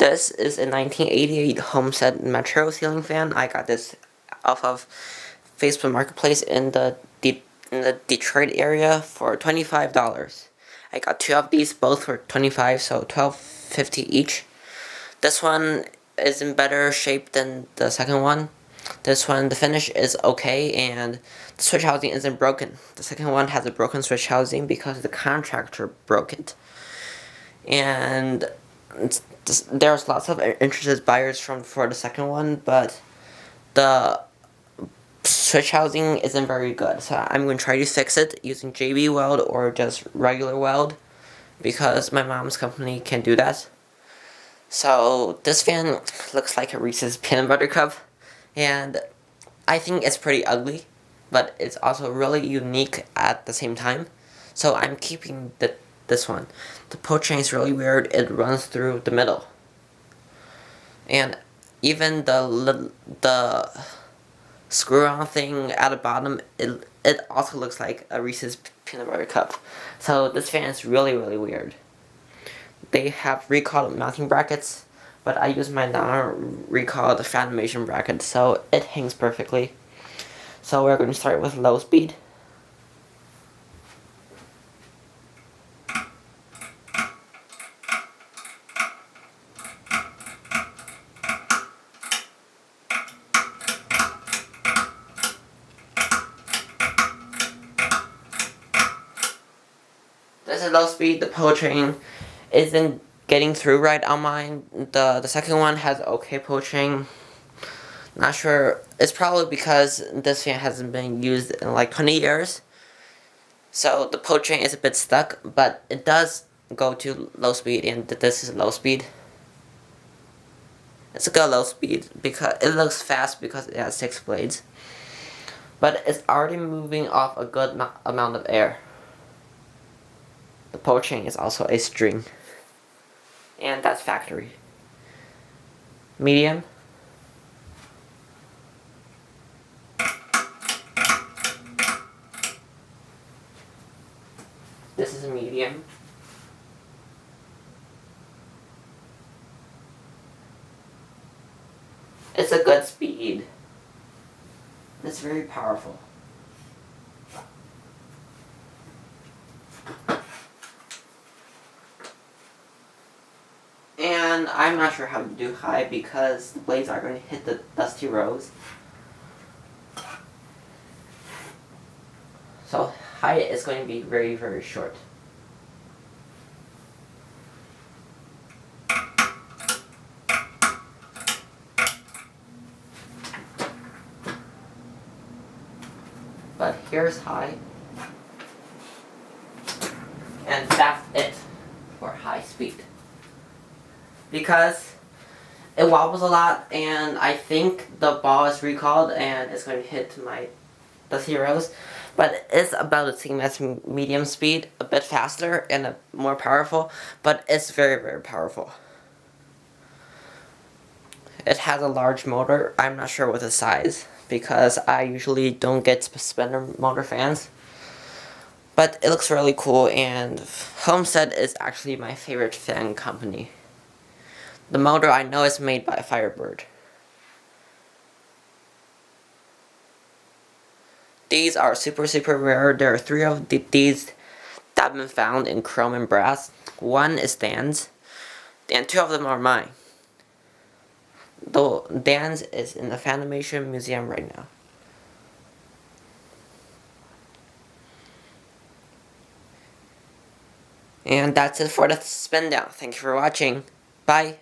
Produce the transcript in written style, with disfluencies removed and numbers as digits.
This is a 1988 Homestead Metro ceiling fan. I got this off of Facebook Marketplace in the Detroit area for $25. I got two of these, both for $25, so $12.50 each. This one is in better shape than the second one. This one, the finish is okay, and the switch housing isn't broken. The second one has a broken switch housing because the contractor broke it. And there's lots of interested buyers for the second one, but the switch housing isn't very good. So I'm going to try to fix it using JB weld or just regular weld, because my mom's company can do that. So this fan looks like a Reese's peanut butter cup, and I think it's pretty ugly, but it's also really unique at the same time. So I'm keeping this one. The poaching is really weird. It runs through the middle, and even the screw-on thing at the bottom, it also looks like a Reese's peanut butter cup. So this fan is really weird. They have recalled mounting brackets, but I use my non-recalled fanimation bracket, so it hangs perfectly. So we're going to start with low speed. This is low speed. The poaching isn't getting through right on mine. The second one has okay poaching. Not sure. It's probably because this fan hasn't been used in like 20 years. So the poaching is a bit stuck, but it does go to low speed, and this is low speed. It's a good low speed because it looks fast because it has 6 blades. But it's already moving off a good amount of air. The poaching is also a string. And that's factory. Medium. This is a medium. It's a good speed. It's very powerful. And I'm not sure how to do high because the blades are going to hit the dusty rows. So high is going to be very short. But here's high. And that's it for high speed. Because it wobbles a lot, and I think the ball is recalled and it's going to hit the zeros, but it's about the same as medium speed, a bit faster and more powerful, but it's very powerful. It has a large motor. I'm not sure what the size, because I usually don't get spinner motor fans. But it looks really cool, and Homestead is actually my favorite fan company. The motor I know is made by Firebird. These are super rare. There are 3 of these that have been found in chrome and brass. One is Dan's, and 2 of them are mine. Though Dan's is in the Fanimation Museum right now. And that's it for the spin down. Thank you for watching. Bye.